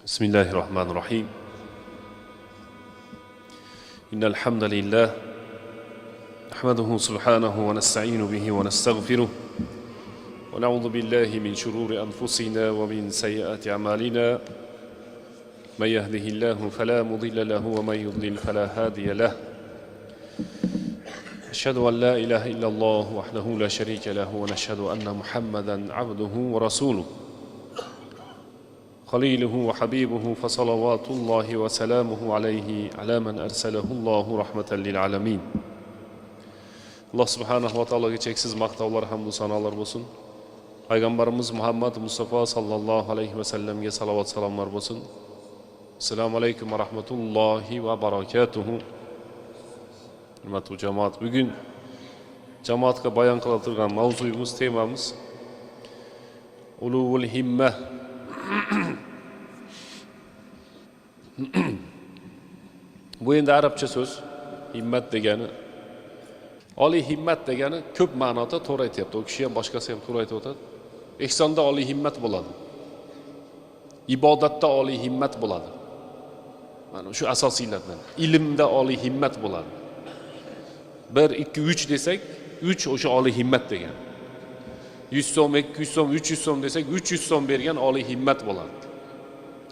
بسم الله الرحمن الرحيم إن الحمد لله نحمده سبحانه ونستعين به ونستغفره ونعوذ بالله من شرور أنفسنا ومن سيئات أعمالنا من يهده الله فلا مضل له ومن يضلل فلا هادي له أشهد أن لا إله إلا الله وحده لا شريك له ونشهد أن محمدا عبده ورسوله خليله وحبيبه فصلوات الله وسلامه عليه على من أرسله الله رحمة للعالمين. Allah subhanahu wa ta'ala cheksiz maqtovlar hamdu sanolar bo'lsin. Payg'ambarimiz Muhammad Mustafa sallallohu alayhi va sallamga salovat salomlar bo'lsin. Assalomu alaykum va rahmatullohi va barakatuhu. Hurmatli jamoat, bugun jamoatga bayon qila turgan mavzuyimiz, temamiz ulul himma. Bu endi arabcha so'z. Himmat degani, oliy himmat degani ko'p ma'noda to'g'ri aytyapti. O kishi ham boshqasi ham to'g'ri aytib o'tadi. Ehsonda oliy himmat bo'ladi. Ibodatda oliy himmat bo'ladi. Mana shu asosiylardan. Ilmda oliy himmat bo'ladi. 1 2 3 desak, 3 o'sha oliy himmat degan. 100 so'm, 200 so'm, 300 so'm desak, 300 so'm bergan oliy himmat bo'ladi.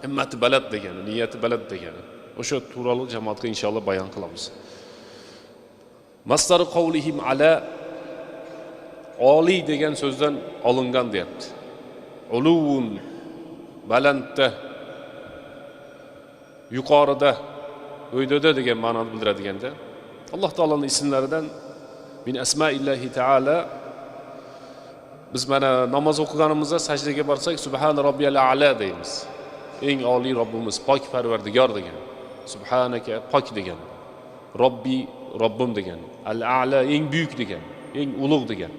Himmati balad degani, niyati balad degani. O'sha turali jamoatga inshaalloh bayon qilamiz. Masdar qawlihim ala oli degan so'zdan olingan deyapti. Uluvun balandda, yuqorida, o'ydada degan ma'noni bildiradeganda, Alloh taolaning ismlaridan min asmaillahi taala. Biz mana namoz o'qiganimizda sajdaga borsak subhana robbiyal a'la deymiz. Eng oliy Robbimiz, pok Parvardigor degan. Subhanaka pok degan. Robbi Robbim degan. Al-a'la eng buyuk degan, eng ulug' degan.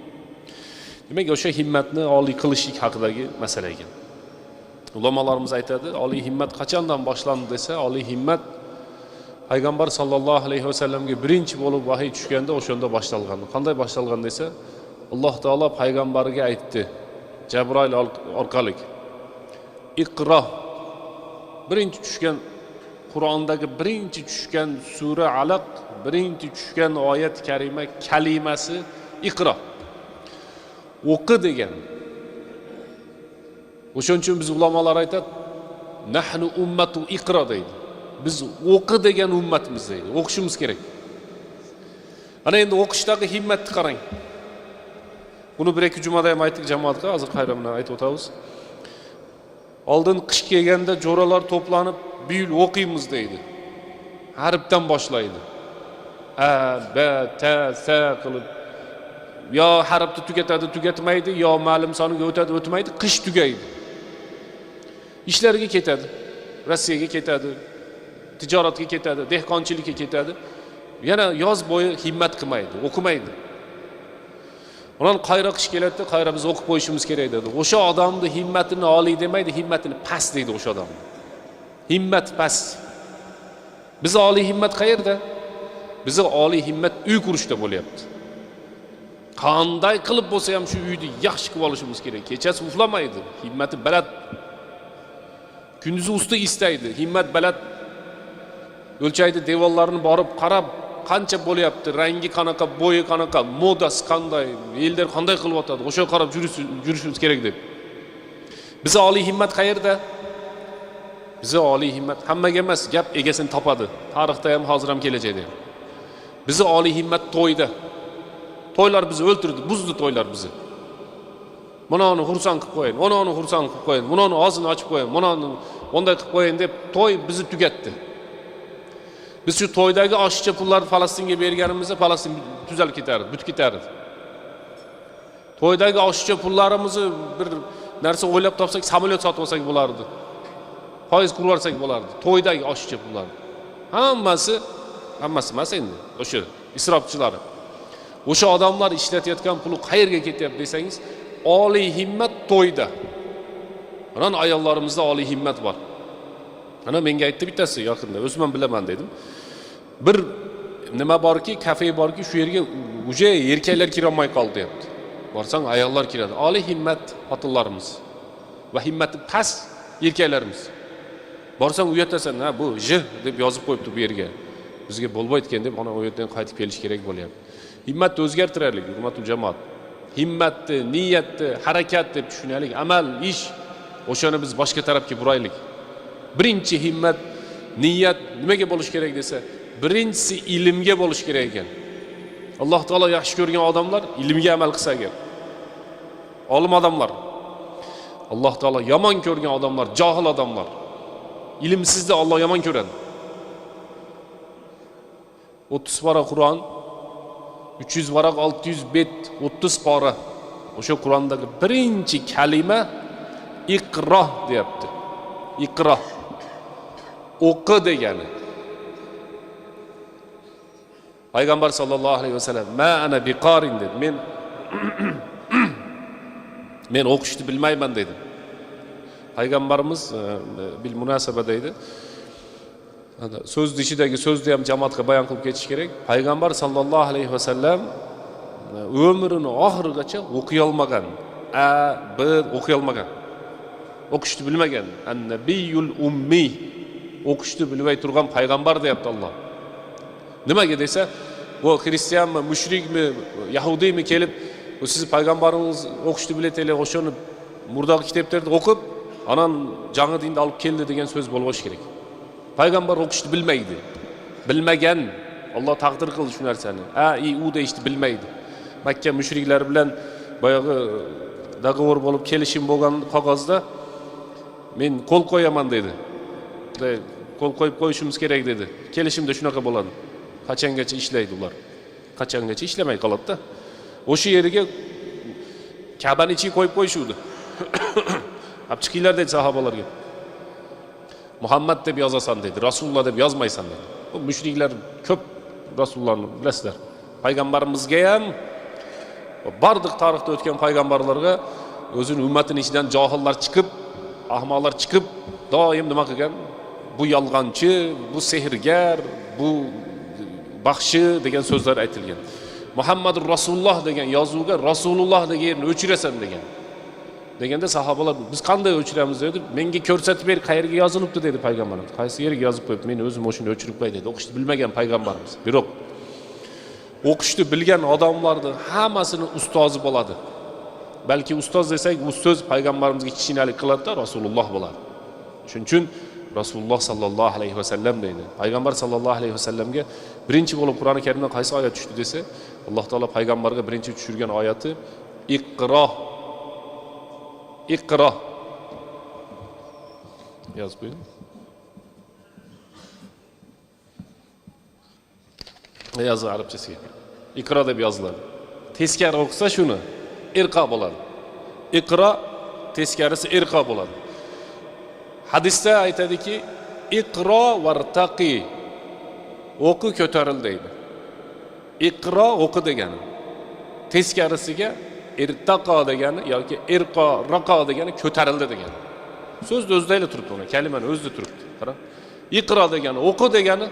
Demak, o'sha himmatni oliy qilishlik haqidagi masala ekan. Ulamolarimiz aytadi, oliy himmat qachondan boshlandi desa, oliy himmat Payg'ambar sallallohu alayhi va sallamga birinchi bo'lib vahiy tushganda o'shanda boshlangan. Qanday boshlangan desa, Alloh taolo payg'ambariga aytdi, Jabroil orqali. Iqro. Birinchi tushgan Qur'ondagi birinchi tushgan sura Alaq, birinchi tushgan oyat karima kalimasi Iqro. O'qi degan. O'shuning uchun biz ulamolar aytadi, nahnu ummatu Iqro deydi. Biz o'qi degan ummatimiz deydi. O'qishimiz kerak. Ana endi o'qishdagi himmatni qarang. Buni bir ikki jumada ham aytdik jamoatga, hozir qayramdan aytib o'tamiz. Oldin qish kelganda jo'ralar to'planib, buyul o'qiymiz deydi. Harfdan boshlaydi. A, B, T, S qilib. Yo harfni tugatadi, tugatmaydi, yo ma'lum soniga o'tadi, o'tmaydi, qish tugaydi. Ishlarga ketadi. Rossiyaga ketadi, tijoratga ketadi, dehqonchilikka ketadi. Yana yoz bo'yi himmat qilmaydi, o'qimaydi. Ular qayra qish keladi, qayra biz o'qib qo'yishimiz kerak dedi. O'sha odamni himmatini oliy demaydi, himmatini past deydi o'sha odam. Himmat past. Biz oliy himmat qayerda? Bizi oliy himmat uy qurishda bo'lyapti. Qanday qilib bo'lsa ham shu uyni yaxshi qilib olishimiz kerak. Kechasi uxlamaydi, himmati baland. Kunduzi usta istaydi, himmat baland. O'lchaydi, devorlarini borib qarab, qancha bo'lyapti, rangi qanaqa, bo'yi qanaqa, modasi qanday, ellar qanday qilib o'tadi, o'sha qarab yurishimiz kerak deb. Biz oliy himmat qayerda? Biz oliy himmat hammaga emas, gap egasini topadi. Tarixda ham, hozir ham, kelajakda ham. Biz oliy himmat to'yda. To'ylar bizni o'ltirdi, buzdi to'ylar bizni. Bunoni xursand qilib qo'yin, bunoni xursand qilib qo'yin, bunoni og'zini ochib qo'yin, bunoni bunday qilib qo'yin deb to'y bizni tugatdi. Biz shu to'ydagi oshiqcha pullarni Falastinga berganimizda Falastin tuzalib ketardi, butib ketardi. To'ydagi oshiqcha pullarimizni bir narsa o'ylab topsak, samolyot sotib olsak bo'lardi. Foiz qurib olsak bo'lardi. To'ydagi oshiqcha pullar. Hammasi emas endi. O'sha isrofchilar. O'sha odamlar ishlatayotgan puli qayerga ketyapti desangiz, oliy himmat to'yda. Mana ayollarimizda oliy himmat bor. Ana menga aytdi bittasi yaqinda, o'zim bilaman dedim. Bir nima borki, kafe borki, shu yerga uje erkaklar kira olmay qoldi deyapti. Borsang ayollar kiradi. Oliy himmat xotinlarimiz va himmati past erkaklarimiz. Borsang u yerdasan, ha bu j deb yozib qo'yibdi bu yerga. Bizga bo'lmaydi ekan deb ana o yerdan qaytib kelish kerak bo'lyapti. Himmatni o'zgartiraylik, hurmatli jamoat. Himmatni, niyatni, harakat deb tushunaylik, amal, ish. O'shani biz boshqa tarafga buraylik. Birinchi himmat, niyat nimaga bo'lish kerak desa, birinchisi ilmga bo'lish kerak ekan. Alloh taolo yaxshi ko'rgan odamlar ilmga amal qilsa agar. Olim odamlar. Alloh taolo yomon ko'rgan odamlar, johil odamlar. Ilmsizda Alloh yomon ko'radi. 30 pora Qur'on, 300 varaq 600 bet, 30 pora. O'sha Qur'ondagi birinchi kalima iqro deyapti. Iqro. O'qi degani. Payg'ambar sallallohu alayhi vasallam ma ana biqarin dedi. Men o'qishni bilmayman dedi. Payg'ambarimiz bil munasaba deydi. So'zni ichidagi so'zni ham jamoatga bayon qilib ketish kerak. Payg'ambar sallallohu alayhi vasallam umrining oxirigacha o'qiy olmagan. O'qiy olmagan. O'qishni bilmagan. An-nabiyul ummi. O'qishni bilmay turgan payg'ambar deyapti Alloh. Nimaga desa, bu xristianmi, mushrikmi, yahudiymi kelib, siz payg'ambaringiz o'qishni bileteli, o'shani murdagi kitoblarni o'qib, anan жаңы dinni olib keldi degan so'z bo'lmoq kerak. Payg'ambar o'qishni bilmaydi. Bilmagan. Alloh taqdir qildi shu narsani. U deyishni bilmaydi. Makka mushriklar bilan boyagi dogovor bo'lib kelishim bo'lgan qog'ozda men qo'l qo'yaman dedi. Qo'l qo'yib qo'yishimiz kerak dedi. Kelishimda shunaqa bo'ladi. Qachongacha ishlaydi ular? Qachongacha ishlamay qoladi-da. O'sha yeriga Ka'bani ichiga qo'yib qo'yishuvdi. Olib chiqinglar dedi sahobalarga. Muhammad deb yozasan dedi, Rasululloh deb yozmaysan dedi. Bu mushriklar ko'p Rasulullohni bilasizlar. Payg'ambarimizga ham bardiq tarixda o'tgan payg'ambarlarga o'zining ummatining ichidan johillar chiqib, ahmoqlar chiqib, doim nima qilgan? Bu yolg'onchi, bu sehrgar, bu baxshi degan so'zlar aytilgan. Muhammadur Rasululloh degan yozuvga Rasululloh degan yerni o'chirasan degan. Deganda sahobalar biz qanday o'chiramiz dedi. Menga ko'rsatib ber, qayerga yozilibdi dedi payg'ambarimiz. Qaysi yerga yozib qo'yib, men o'zim o'shini o'chirib qo'y dedi. O'qishni bilmagan payg'ambarimiz. Biroq o'qishni bilgan odamlarning hammasini ustozi bo'ladi. Balki ustoz desak, ustoz payg'ambarimizga kishinalik qiladi-da, Rasululloh bo'ladi. Shuning uchun Rasululloh sallallohu alayhi vasallam deydi. Payg'ambar sallallohu alayhi vasallamga birinchi bo'lib Qur'oni Karimdan qaysi oyat tushdi desa, Alloh taolo payg'ambarga birinchi tushirgan oyati Iqro. Iqro. Yozib qo'ying. Yozuv arabchasiga. Iqro deb yoziladi. Teskari o'qisa shuni irqo bo'ladi. Iqro teskarisi irqo bo'ladi. Hadisda aytadiki, iqro vartaqi. O'qi ko'taril deydi. Iqro o'qi degani. Teskarisiga irtaqo degani yoki irqo, raqo degani ko'tarildi degani. So'zni o'zida turibdi, uni kalimani o'zida turibdi. Qarang. Iqro degani o'qi degani.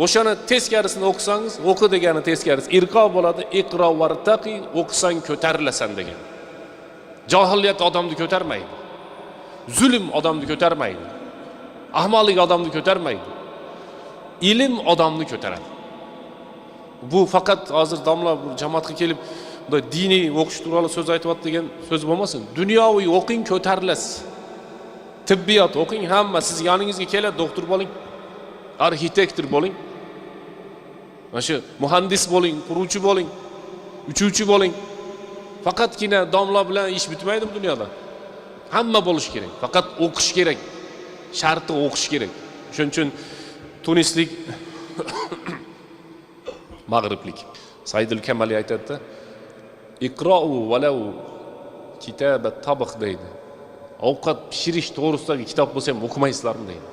O'shani teskarisini o'qisangiz, o'qi degani teskarisi irqo bo'ladi. Iqro vartaqi, o'qisang ko'tarilasan degan. Johiliyat odamni ko'tarmaydi. Zulm odamni ko'tarmaydi. Ahmoqlik odamni ko'tarmaydi. Ilm odamni ko'taradi. Bu faqat hozir domla jamoatga kelib diniy o'qish turali so'z aytyapti degan so'z bo'lmasin. Dunyoviy o'qing, ko'tarilasiz. Tibbiyot o'qing, hamma siz yoningizga keladi, doktor bo'ling, arxitektor bo'ling. Mana shu muhandis bo'ling, quruvchi bo'ling, uchuvchi bo'ling. Faqatgina domla bilan ish bitmaydi bu dunyoda. Hamma bo'lish kerak. Faqat o'qish kerak. Sharti o'qish kerak. Shuning uchun tunislik Mag'riblik Saidul Kamali aytadi, "Iqra'u walau kitabat tabq" deydi. Ovqat pishirish to'g'risidagi kitob bo'lsa ham o'qimaysizlarmi deydi.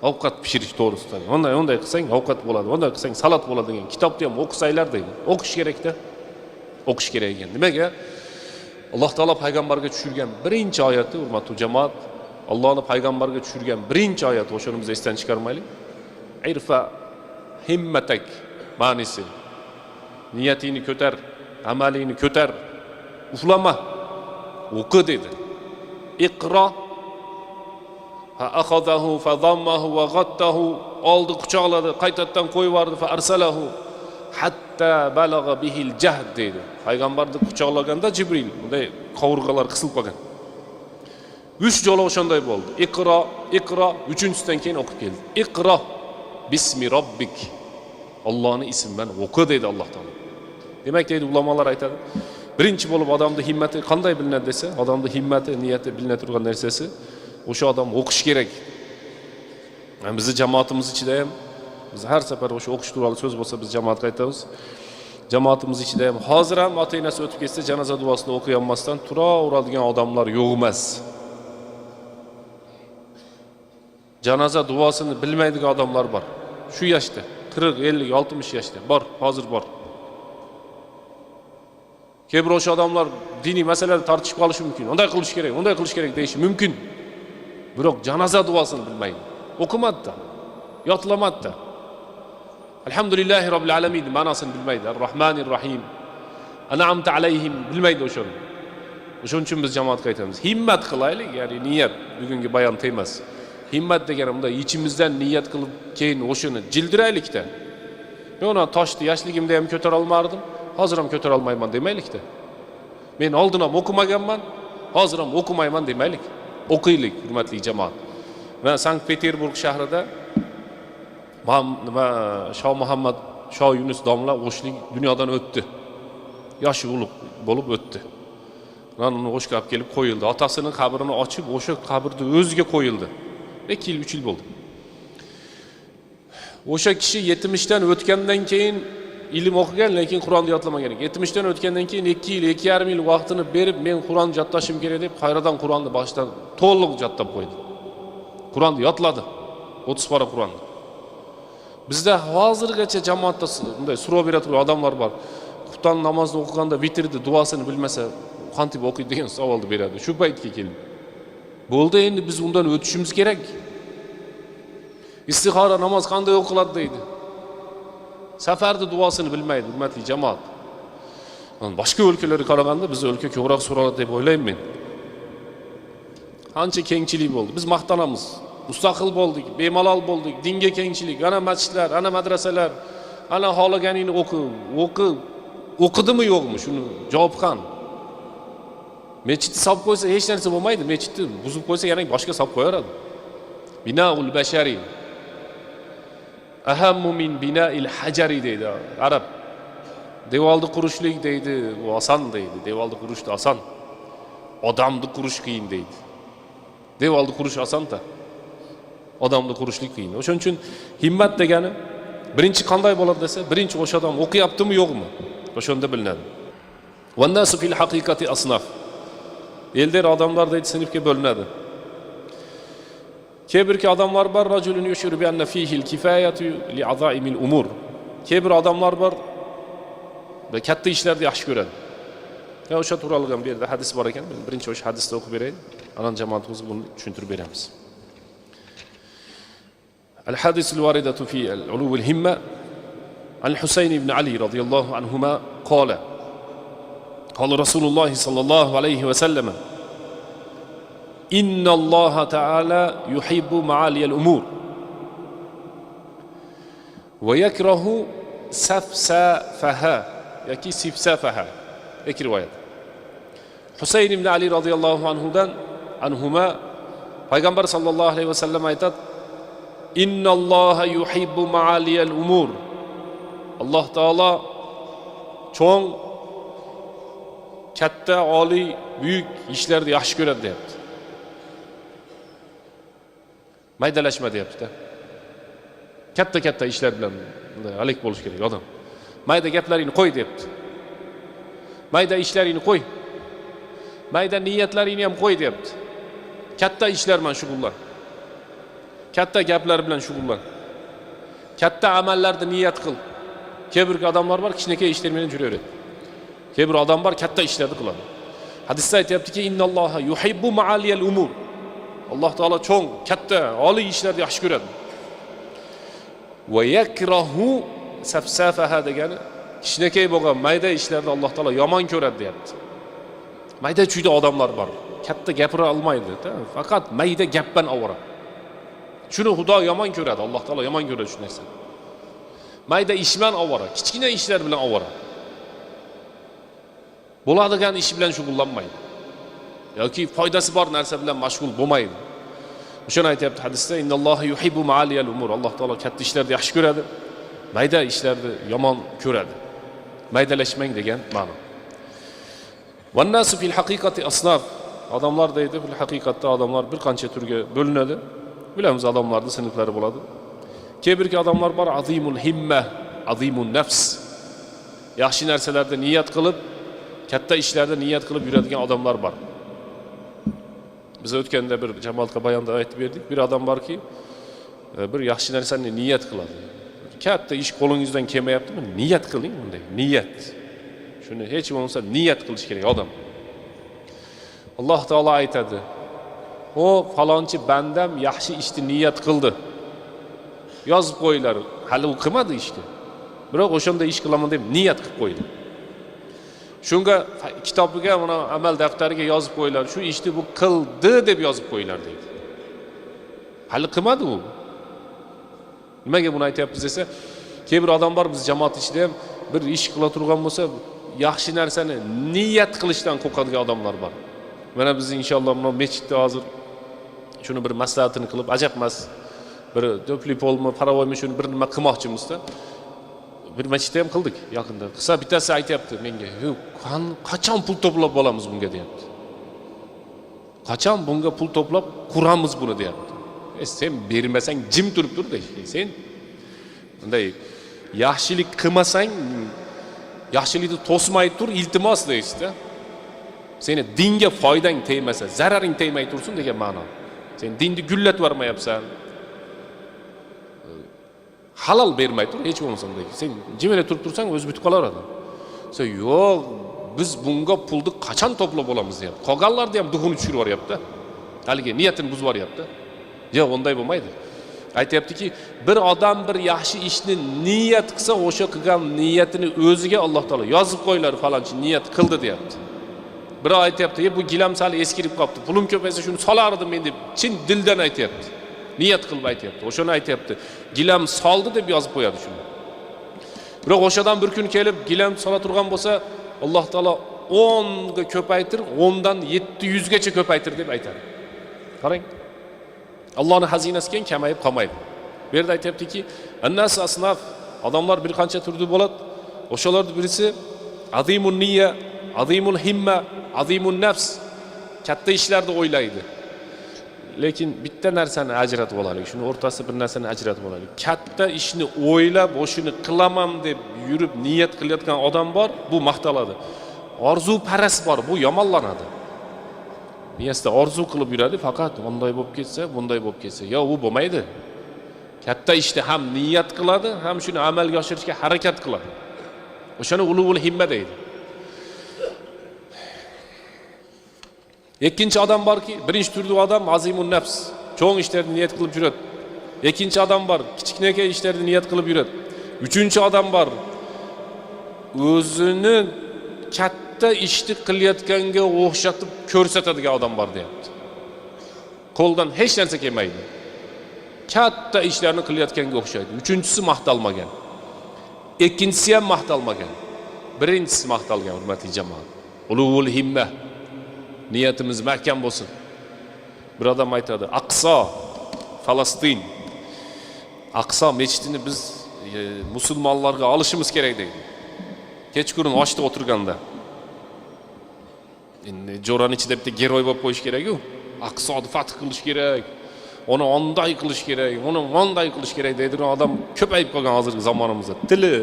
Ovqat pishirish to'g'risidagi. Onday qilsang ovqat bo'ladi, onday qilsang salat bo'ladi degan kitobni ham o'qisanglar deydi. O'qish kerak-da. O'qish kerak ekan. Nimaga? Alloh taolo payg'ambarga tushirgan birinchi oyati, hurmatli jamoat, Allohning payg'ambarga tushirgan birinchi oyati, o'shani biz esdan chiqarmaylik. Irfa himmatak ma'nisi. Niyatingni ko'tar, amalingni ko'tar. Uxlama. O'qi dedi. Iqro fa akhadahu fa dammahu va ghattahu, oldi quchoqladi, qaytadan qo'yib yubordi, fa arsalahu hatta balagha bihil jahd dedi. Payg'ambarni quchoqlaganda Jibril bunday qovurg'alar qisilib qolgan. 3 jo'la o'shanday bo'ldi. Iqro, iqro, 3-dan keyin o'qib keldi. Iqro bismi robbik. Allohning ismi bilan o'qi dedi Alloh taolo. Demak deydi ulamolar aytadi. Birinchi bo'lib odamning himmati qanday bilinadi desa, odamning himmati, niyati bilinadi turgan narsasi o'sha odam o'qish kerak. Bizning jamoatimiz ichida ham biz har safar o'sha o'qish to'g'ri so'z bo'lsa biz jamoatga aytamiz. Jamoatimiz ichida ham hozir ham ota-onasi o'tib ketsa janoza duosini o'qiy olmasdan turaveradigan odamlar yo'q emas. Janoza duosini bilmaydigan odamlar bor. Shu yoshda, 40, 50, 60 yoshda bor, hozir bor. Kebir o'sha odamlar diniy masalalarda tortishib qolishi mumkin. Unday qilish kerak, unday qilish kerak deyishi mumkin. Biroq janoza duosini bilmaydi. O'qimadida, yodlamadida. Alhamdulillahi robbil alamin ma'nosini bilmaydi. Ar-Rahmanir Rahim. An'amta alayhim bilmaydi o'shani. O'shuning uchun biz jamoatga aytamiz. Himmat qilaylik, ya'ni niyat bugungi bayon temas. Himmat degani unda ichimizdan niyat qilib keyin o'shini jildiraylikda. Men uni toshni yoshligimda ham ko'tara olmadim, hozir ham ko'tara olmayman demaylikda. Men oldin ham o'qimaganman, hozir ham o'qimayman demaylik. O'qiylik, hurmatli jamoat. Men Sankt-Peterburg shahrida Shoh Muhammad Shoh Yunus domla o'shlik dunyodan o'tdi. Yoshi ulug' bo'lib o'tdi. Uni o'shga olib kelib qo'yildi. Otasining qabrini ochib, o'sha qabrni o'ziga qo'yildi. 2 yil, 3 yil bo'ldi. O'sha kishi 70dan o'tgandan keyin ilm o'qigan, lekin Qur'onni yodlamagan ekan. 70dan o'tgandan keyin 2 yil, 2,5 yil vaqtini berib, men Qur'onni yodlashim kerak deb, qayradan Qur'onni boshdan to'liq yodlab qo'ydi. Qur'onni yodladi. 30 pora Qur'onni. Bizda hozirgacha jamoatda bunday so'rab beradigan odamlar bor. Xufton namozini o'qiganda vitrni duosini bilmasa, qanday o'qiydi degan savolni beradi. Shu paytga keldi. Bo'ldi, endi biz undan o'tishimiz kerak. Istixora namoz qanday o'qiladi deydi. Safarda duosini bilmaydi, hurmatli jamoat. Boshqa o'lkalarga qaraganda biz o'lka ko'proq so'raladi deb o'ylayman men. Qancha kengchilik bo'ldi. Biz maqtanamiz. Mustaqil bo'ldik, bemalol bo'ldik, dinga kengchilik, ana masjidlar, ana madrasalar, ana xohlaganingni o'qidimi yo'qmi? Shuni javob qan. Mechitni solib qo'ysa hech narsa bo'lmaydi. Mechitni buzib qo'ysa yana boshqa solib qo'yaradi. Binaul bashari ahammu min bina'il hajari deydi arab. Devorni qurishlik deydi, u oson deydi. Devorni qurishni oson. Odamni qurish qiyin deydi. Devorni qurish oson-da. Odamni qurishlik qiyin. O'shuning uchun himmat degani birinchi qanday bo'ladi desa, birinchi o'sha odam o'qiyaptimi yo'qmi? O'shanda bilinadi. Wan nasu fil haqiqati asnaf. Elder odamlar deydi sinfga bo'linadi. Kebirki odamlar bor, rajulun yushuru bi anna fihi al-kifayatu li'azaimil umur. Kebir odamlar bor va katta ishlarni yaxshi ko'radi. Ya o'sha turalgan bu yerda hadis bor ekan. Birinchi o'sha hadisni o'qib beray. Anan jamoatimiz buni tushuntirib beramiz. الحادث الواردة في العلو الهمة عن الحسين بن علي رضي الله عنهما قال رسول الله صلى الله عليه وسلم إن الله تعالى يحب معالي الأمور ويكره سفسافها يكي سفسافها يكي رواية حسين بن علي رضي الله عنهما Peygamber sallallahu aleyhi ve sellem aytadi İnnallâhe yuhibbu ma'aliyel umur. Allah Taala cho'ng, katta, oliy, buyuk ishlarni yaxshi ko'radi deyapti. Maydalashma deyapti-da. Katta ishlar bilan alik bo'lish kerak odam. Mayda gaplaringni qo'y deyapti. Mayda ishlaringni qo'y. Mayda niyatlaringni ham qo'y deyapti. Katta ishlar bilan shug'ullan. Katta gaplar bilan shug'ullan. Katta amallarni niyat qil. Kebirki odamlar bor, kichkina ishlar bilan yuraveradi. Kebir odam bor, katta ishlarni qiladi. Hadisda aytayaptiki, innalloha yuhibbu ma'aliyal umur. Alloh taolo cho'ng, katta, oliy ishlarni yaxshi ko'radi. Va yakrahu safsafaha degani kichkina bo'lgan mayda ishlarni Alloh taolo yomon ko'radi deyapti. Mayda chuyda odamlar bor. Katta gapira olmaydi, faqat mayda gap bilan ovora. Shuni Xudo yomon ko'radi, Alloh taolo yomon ko'radi shu narsani. Mayda ish bilan ovora, kichkina ishlar bilan ovora. Bo'ladigan ish bilan shug'ullanmaydi. Yoki foydasi bor narsa bilan mashg'ul bo'lmaydi. Shuni aytibdi hadisda, innalloha yuhibbu ma'aliyal umur. Alloh taolo katta ishlarni yaxshi ko'radi, mayda ishlarni yomon ko'radi. Maydalashmang degan ma'no. Wan nasu fil haqiqati asnaf. Odamlar deydi, fil haqiqatda odamlar bir qancha turga bo'linadi. Bilamiz, odamlarning sinflari bo'ladi. Kebirki odamlar bor, azimul himma, azimun nafs. Yaxshi narsalarda niyat qilib, katta ishlarda niyat qilib yuradigan odamlar bor. Biz o'tganda bir jamoatga bayonda aytib berdik. Bir odam borki, bir yaxshi narsani niyat qiladi. Katta ish qo'lingizdan kelmayaptimi? Niyat qiling bunday. Niyat. Shuni hech bo'lmasa niyat qilish kerak odam. Alloh taolo aytadi: "O falonchi bandam yaxshi ishni niyat qildi." Yozib qo'yinglar. Hali u qilmadi ishni. Biroq o'shanda ish qilaman deb niyat qilib qo'ydi. Shunga kitobiga, mana amal daftariga yozib qo'yinglar. Shu ishni bu qildi deb yozib qo'yinglar deydi. Hali qilmadi u. Nimaga buni aytyapmiz desa, keyingi odam bor, biz jamoat ichida ham bir ish qila turgan bo'lsa, yaxshi narsani niyat qilishdan qo'rqadigan odamlar bor. Mana biz inshaalloh mana masjidda hozir shuni bir maslahatini qilib, ajab emas. Bir do'pli polmi, paravoymi shuni bir nima qilmoqchimizda. Bir masjidda ham qildik yaqinda. Qisa bittasi aytayapti menga, "Qachon pul to'plab olamiz bunga?" deyapti. "Qachon bunga pul to'plab quramiz buni?" deyapti. Sen bermasang jim turib tur deydi. Sen bunday yaxshilik qilmasang, yaxshilikni to'smay tur, iltimos deysiz-da. Seni dinga foydang tegmasa, zararing tegmay tursin degan ma'no. Sen dinni gullatib yormayapsan. Halol bermay tur, hech bo'lmasa bunday. Sen jimila turib tursang, o'zi bitib qolaradi. Sen yo'q, biz bunga pulni qachon to'plab olamiz deyapti. Qolganlarni ham duxuni tushirib yoryapti. Haligi niyatini buzib yoryapti. Yo'q, unday bo'lmaydi. Aytayaptiki, bir odam bir yaxshi ishni niyat qilsa, o'sha qilgan niyatini o'ziga Alloh taolo yozib qo'ylar, falonchi niyat qildi deyapti. Biri aytayapti, "Bu gilam sal eskirib qopti. Pulim ko'paysa shuni solardim men" deb chin dildan aytayapti. Niyat qilib aytayapti. O'shani aytayapti. Gilam soldi deb yozib qo'yadi shuni. Biroq o'shadan bir kun kelib gilam sola turgan bo'lsa, Alloh taolo 10 ga ko'paytir, 10 dan 700 gacha ko'paytir deb aytadi. Qarang. Allohning xazinasiga kamayib qolmaydi. Bu yerda aytayaptiki, annas asnaf, odamlar bir qancha turdi bo'ladi. O'shalarning birisi azimun niyya, azimul himma, azimun nafs. Katta ishlarni o'ylaydi. Lekin bitta narsani ajratib olaylik. Shuni o'rtasida bir narsani ajratib olaylik. Katta ishni o'ylab, o'shini qilaman deb yurib niyat qilayotgan odam bor, bu maqtaladi. Orzu paras bor, bu yomonlanadi. Miyasida orzu qilib yuradi, faqat bunday bo'lib ketsa, bunday bo'lib ketsa. Yo'q, u bo'lmaydi. Katta ishni ham niyat qiladi, ham shuni amalga oshirishga harakat qiladi. O'shani ulug'ul himma deydi. Ikkinchi odam borki, birinchi turli odam azimun nafs, cho'ng ishlarni niyat qilib yuradi. Ikkinchi odam bor, kichkina ishlarni niyat qilib yuradi. Uchinchi odam bor, o'zini katta ishni qilayotganga o'xshatib ko'rsatadigan odam bor deyapti. Qo'ldan hech narsa kelmaydi. Katta ishlarni qilayotganga o'xshaydi. Uchinchisi maqtalmagan. Ikkinchisi ham maqtalmagan. Birinchisi maqtalgan, hurmatli jamoat. Ulug'ul himma. Niyatimiz mahkam bo'lsin. Bir odam aytadi, Aqso, Falastin. Aqso masjidini biz musulmonlarga olishimiz kerak deydi. Kechqurun ochda o'tirganda. Endi jo'rani ichida bitta geroy bo'lib qo'yish kerak-ku. Aqsoni fath qilish kerak. Uni onday qilish kerak, uni onday qilish kerak deydigan odam ko'payib qolgan hozirgi zamonimizda. Tili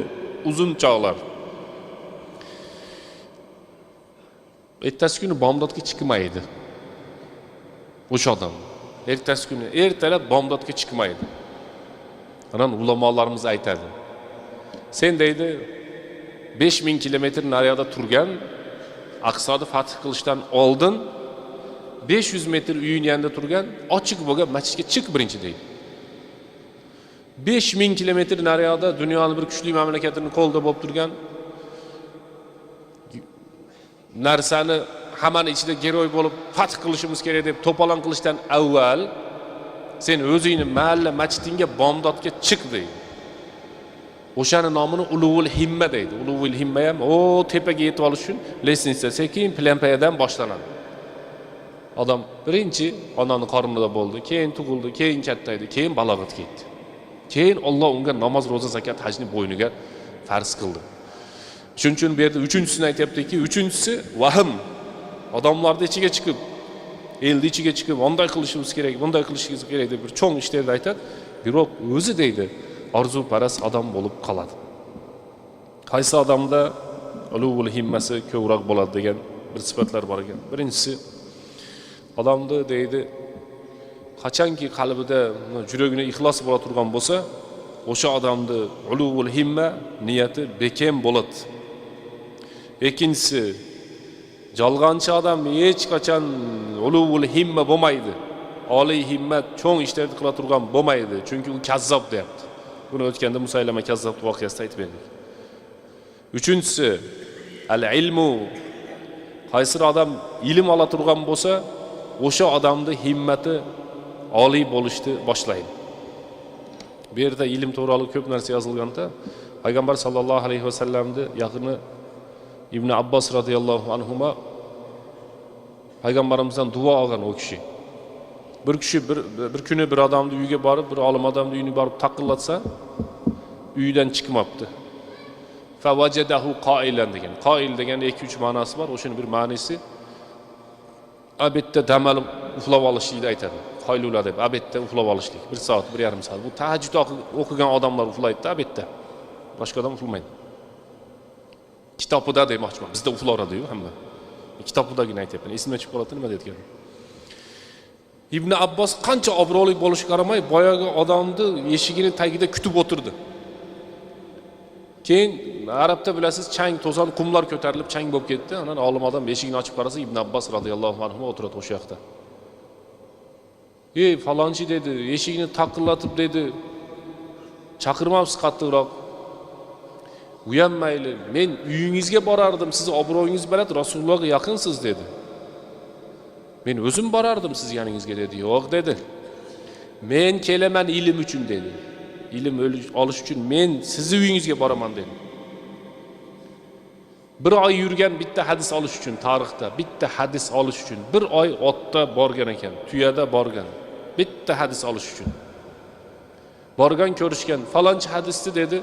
uzun chog'lar. Ertasi kuni bomdodga chiqmaydi. O'sha odam. Ertasi kuni ertalab bomdodga chiqmaydi. Ana ulamolarimiz aytadi. Sen deydi 5000 kilometr naryoqda turgan, Aqsoni fath qilishdan oldin 500 metr uying yanida turgan, ochiq bo'lgan masjidga chiq birinchi deydi. 5000 kilometr naryoqda dunyoning bir kuchli mamlakatining qo'lida bo'lib turgan, narsani hammani ichida geroy bo'lib fath qilishimiz kerak deb to'polon qilishdan avval Sen o'zingni mahalla masjidingga bomdodga chiq deydi. O'shaning nomini uluvul himma deydi. Uluvul himma ham o tepaga yetib olish uchun lestnitsa sekin plampayadan boshlanadi. Odam birinchi onaning qornida bo'ldi, keyin tug'ildi, keyin kattaydi, keyin balog'atga yetdi. Keyin Alloh unga namoz, roza, zakat, hajni bo'yniga farz qildi. Shuning uchun bu yerda uchinchisini aytayaptiki, uchinchisi vahm. Odamlarning ichiga chiqib, elning ichiga chiqib, bunday qilishimiz kerak, bunday qilishimiz kerak deb bir cho'ng ishlarni aytadi. Biroq o'zi deydi, orzu paras odam bo'lib qoladi. Qaysi odamda uluvul himmasi ko'proq bo'ladi degan bir sifatlar bor ekan. Birinchisi odamni deydi, qachonki qalbida yuragida ixlos bo'la turgan bo'lsa, o'sha odamni uluvul himma niyati bekem bo'ladi. Ikkinchisi, yolg'onchi odam hech qachon uluvul himma bo'lmaydi. Oliy himmat, cho'ng ishlarni qila turgan bo'lmaydi, chunki u kazzob deyapti. Buni o'tganda Musaylama kazzob voqeasida aytib berdik. Uchinchisi, al-ilmu. Qaysi odam ilm ola turgan bo'lsa, o'sha odamning himmati oliy bo'lishni boshlaydi. Bu yerda ilm to'g'ri ko'p narsa yozilganda, Payg'ambar sallallohu alayhi vasallamni yaqini Ibn Abbos radhiyallohu anhuma Payg'ambarimizdan duo olgan o kishi. Bir kishi bir kuni bir odamning uyiga borib, bir olim odamning uyini borib taqillatsa, uydan chiqmabdi. Fa vajadahu qailan degan. Qail degan 2-3 ma'nosi bor. O'shaning bir ma'nosi abetda damalib uxlab olishni aytadi. Qaylula deb abetda uxlab olishlik. 1 soat, 1,5 soat. Bu tahajjud o'qigan odamlar uxlaydi abetda. Boshqa odam uxlamaydi. Kitobida demoqchiman. Bizda uxloradi-yu hamma. Kitobidagina aytayapman. Esimdan chiqib qoladi nima deyotgan. Ibn Abbos qancha obro'li bo'lishiga qaramay, boyaga odamni eshigini tagida kutib o'tirdi. Keyin Arabda bilasiz, chang, to'zon, qumlar ko'tarilib chang bo'lib ketdi. Ana olim odam eshigini ochib qarasa, Ibn Abbos radhiyallohu anhu o'tiradi o'sha yoqda. "Ey falonchi" dedi, "eshigini taqillatib" dedi. "Chaqirmabsiz qattiqroq. Uyanmayli. Men uyingizga borardim, sizni obro'yingiz bilan Rasulullohga yaqinsiz" dedi. "Men o'zim borardim siz yaningizga" dedi. "Yo'q" dedi. "Men kelaman ilm uchun" dedi. "Ilm olish uchun men sizni uyingizga boraman" dedi. Bir oy yurgan bitta hadis olish uchun tarixda, bitta hadis olish uchun 1 oy otda borgan ekan, tuyada borgan. Bitta hadis olish uchun. Borgan ko'rishgan, falonchi hadisni dedi.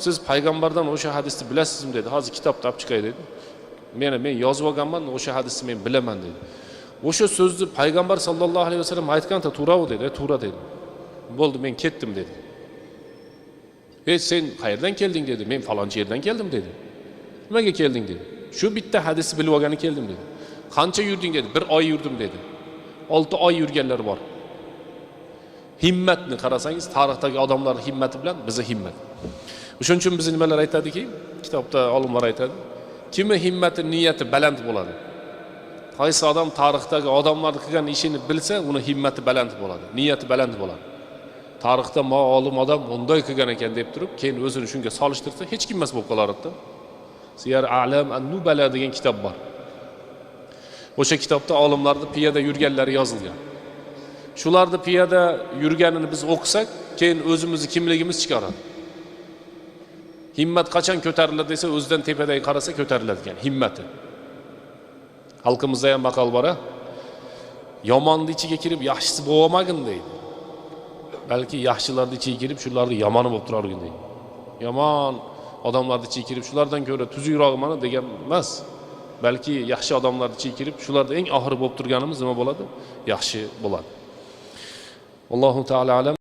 "Siz payg'ambardan o'sha hadisni bilasizmi" dedi. "Hozir kitobda olib chiqay" dedi. Men yozib olganman, o'sha hadisni men bilaman" dedi. O'sha so'zni payg'ambar sallallohu alayhi vasallam aytganda to'g'ri dedi, to'g'ri dedi. "Bo'ldi, men ketdim" dedi. "Sen qayerdan kelding" dedi. "Men falonchi yerdan keldim" dedi. "Nimaga kelding" dedi. "Shu bitta hadisni bilib olgani keldim" dedi. "Qancha yurding" dedi. "1 oy yurdim" dedi. 6 oy yurganlar bor. Himmatni qarasangiz, tarixdagi odamlar himmati bilan bizi himmat. Shuning uchun biz nimalar aytadiki, kitobda olimlar aytadi, kimni himmati, niyati baland bo'ladi. Qaysi odam tarixdagi odamlar qilgan ishini bilsa, uni himmati baland bo'ladi, niyati baland bo'ladi. Tarixda olim odam unday qilgan ekan deb turib, keyin o'zini shunga solishtirsa, hech kim emas bo'lib qolardi. Siyar A'lam an-Nubala degan kitob bor. O'sha kitobda olimlarning piyoda yurganlari yozilgan. Shularni piyoda yurganini biz o'qisak, keyin o'zimizni kimligimiz chiqaradi. Himmat qachon ko'tariladi desa, o'zidan tepadagi qarasa ko'tariladi ekan, himmati. Xalqimizda ham maqol bor, yomonning ichiga kirib yaxshisi bo'lmagin deydi. Balki yaxshilarning ichiga kirib shularning yomoni bo'lib turargin deydi. Yomon odamlarning ichiga kirib shulardan ko'ra tuzukroqman degan emas. Balki yaxshi odamlarning ichiga kirib shularning eng oxiri bo'lib turganimiz nima bo'ladi? Yaxshi bo'ladi. Allohu taala alam.